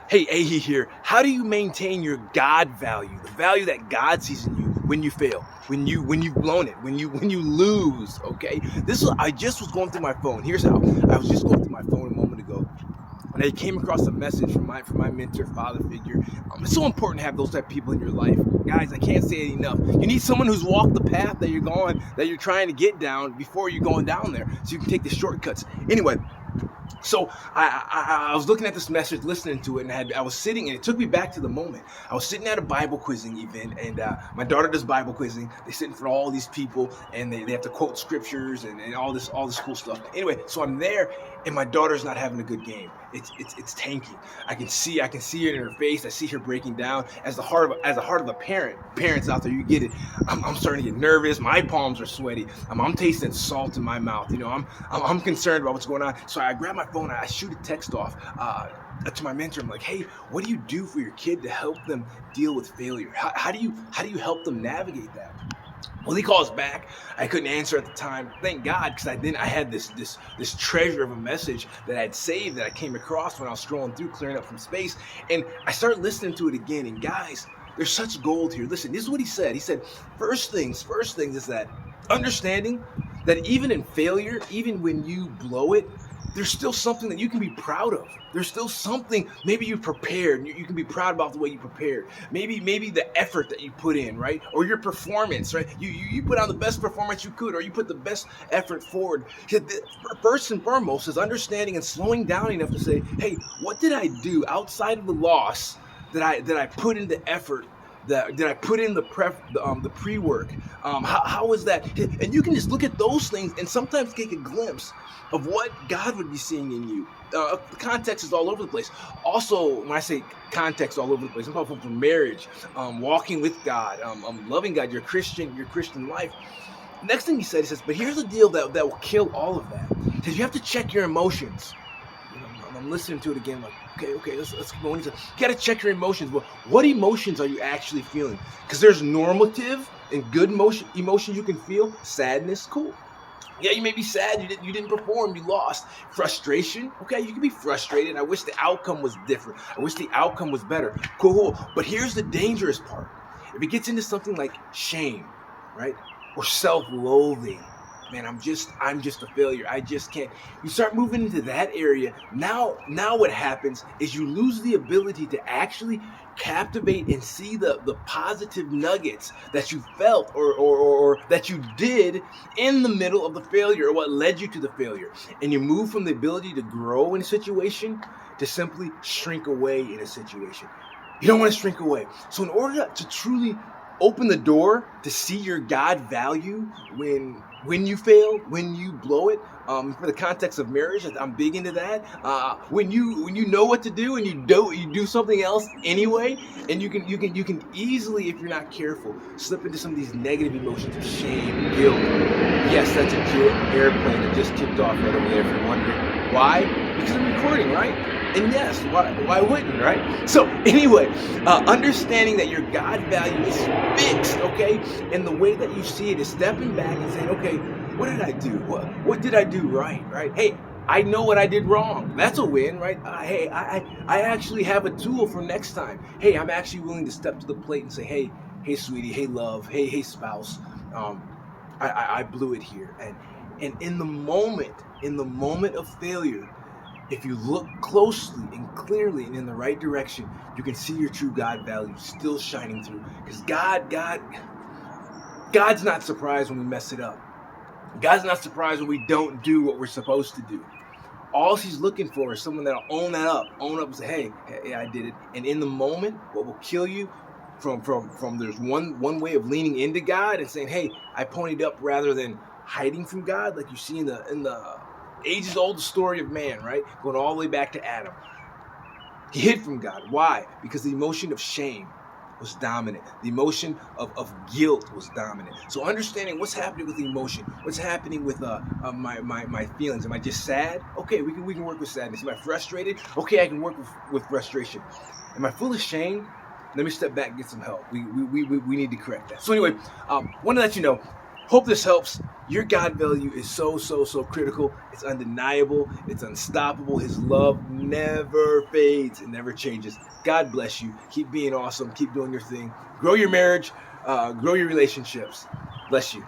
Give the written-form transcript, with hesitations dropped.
Hey, Ahi here. How do you maintain your God value, the value that God sees in you when you fail, when you've blown it, when you lose? Okay, I just was going through my phone. Here's how. I was just going through my phone a moment ago, and I came across a message from my mentor, father figure. It's so important to have those type of people in your life, guys. I can't say it enough. You need someone who's walked the path that you're trying to get down before you're going down there, so you can take the shortcuts. Anyway. So I was looking at this message, listening to it, and I was sitting, and it took me back to the moment. I was sitting at a Bible quizzing event, and my daughter does Bible quizzing. They sit in front of all these people, and they have to quote scriptures and all this cool stuff. Anyway, so I'm there, and my daughter's not having a good game. It's tanking. I can see it in her face. I see her breaking down. As the heart of a parents out there, you get it. I'm starting to get nervous. My palms are sweaty. I'm tasting salt in my mouth. I'm concerned about what's going on. So I grab my phone. I shoot a text off to my mentor. I'm like, hey, what do you do for your kid to help them deal with failure? How do you help them navigate that? Well, he calls back. I couldn't answer at the time. Thank God, because I had this treasure of a message that I had saved that I came across when I was scrolling through, clearing up some space, and I started listening to it again. And guys, there's such gold here. Listen, this is what he said. He said, first things is that understanding that even in failure, even when you blow it, there's still something that you can be proud of. There's still something, maybe you prepared, you can be proud about the way you prepared. Maybe the effort that you put in, right? Or your performance, right? You put out the best performance you could, or you put the best effort forward. First and foremost is understanding and slowing down enough to say, hey, what did I do outside of the loss that I put into effort? Did I put in the pre-work? How was that? And you can just look at those things and sometimes take a glimpse of what God would be seeing in you. The context is all over the place. Also, when I say context all over the place, I'm talking from marriage, walking with God, loving God, your Christian life. Next thing he says, but here's the deal that will kill all of that. He says you have to check your emotions. I'm listening to it again, like, okay, let's keep going. You got to check your emotions. Well, what emotions are you actually feeling? Because there's normative and good emotions you can feel. Sadness, cool. Yeah, you may be sad. You didn't perform. You lost. Frustration. Okay, you can be frustrated. I wish the outcome was different. I wish the outcome was better. Cool. But here's the dangerous part. If it gets into something like shame, right, or self-loathing, man, I'm just a failure. I just can't. You start moving into that area. Now what happens is you lose the ability to actually captivate and see the positive nuggets that you felt or that you did in the middle of the failure, or what led you to the failure. And you move from the ability to grow in a situation to simply shrink away in a situation. You don't want to shrink away. So in order to truly open the door to see your God value when you fail, when you blow it, for the context of marriage, I'm big into that. When you know what to do and you do something else anyway, and you can easily, if you're not careful, slip into some of these negative emotions of shame, guilt. Yes, that's a jet airplane that just tipped off right over there. If you're wondering why, because I'm recording, right? And yes, why wouldn't, right? So anyway, understanding that your God value is fixed, okay? And the way that you see it is stepping back and saying, okay, what did I do? What did I do right? Hey, I know what I did wrong. That's a win, right? Hey, I actually have a tool for next time. Hey, I'm actually willing to step to the plate and say, hey, sweetie, hey, love, hey, spouse, I blew it here. And in the moment of failure, if you look closely and clearly and in the right direction, you can see your true God value still shining through. Because God's not surprised when we mess it up. God's not surprised when we don't do what we're supposed to do. All he's looking for is someone that'll own up and say, hey, I did it. And in the moment, what will kill you from there's one way of leaning into God and saying, hey, I ponied up, rather than hiding from God, like you see in the ages-old story of man, right? Going all the way back to Adam. He hid from God. Why? Because the emotion of shame was dominant. The emotion of guilt was dominant. So understanding what's happening with the emotion, what's happening with my feelings. Am I just sad? Okay, we can work with sadness. Am I frustrated? Okay, I can work with frustration. Am I full of shame? Let me step back and get some help. We need to correct that. So anyway, want to let you know, Hope this helps. Your God value is so critical. It's undeniable. It's unstoppable. His love never fades. It never changes. God bless you. Keep being awesome. Keep doing your thing. Grow your marriage. Grow your relationships. Bless you.